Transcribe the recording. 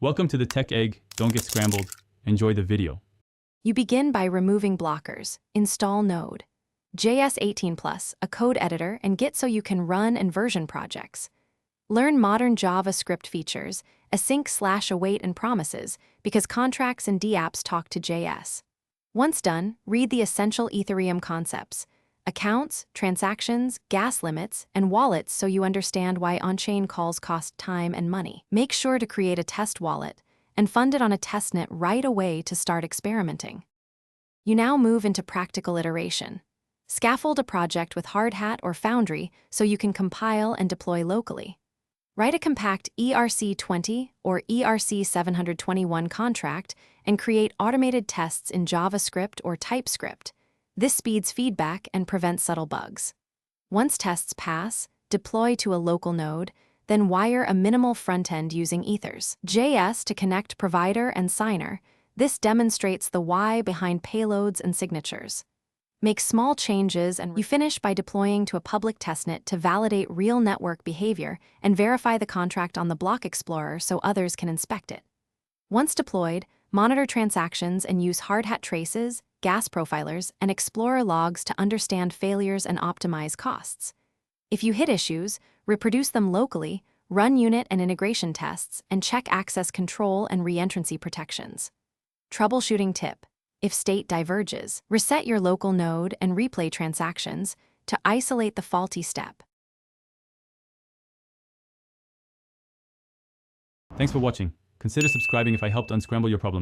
Welcome to the Tech Egg. Don't get scrambled. Enjoy the video. You begin by removing blockers. Install Node. JS 18+, a code editor, and Git so you can run and version projects. Learn modern JavaScript features, async/await and promises, because contracts and dApps talk to JS. Once done, read the essential Ethereum concepts: accounts, transactions, gas limits, and wallets so you understand why on-chain calls cost time and money. Make sure to create a test wallet and fund it on a testnet right away to start experimenting. You now move into practical iteration. Scaffold a project with Hardhat or Foundry so you can compile and deploy locally. Write a compact ERC20 or ERC721 contract and create automated tests in JavaScript or TypeScript. This speeds feedback and prevents subtle bugs. Once tests pass, deploy to a local node, then wire a minimal front-end using Ethers JS to connect provider and signer. This demonstrates the why behind payloads and signatures. Make small changes and you finish by deploying to a public testnet to validate real network behavior and verify the contract on the Block Explorer so others can inspect it. Once deployed, monitor transactions and use Hardhat traces, gas profilers, and Explorer logs to understand failures and optimize costs. If you hit issues, reproduce them locally, run unit and integration tests, and check access control and reentrancy protections. Troubleshooting tip: if state diverges, reset your local node and replay transactions to isolate the faulty step. Thanks for watching. Consider subscribing if I helped unscramble your problems.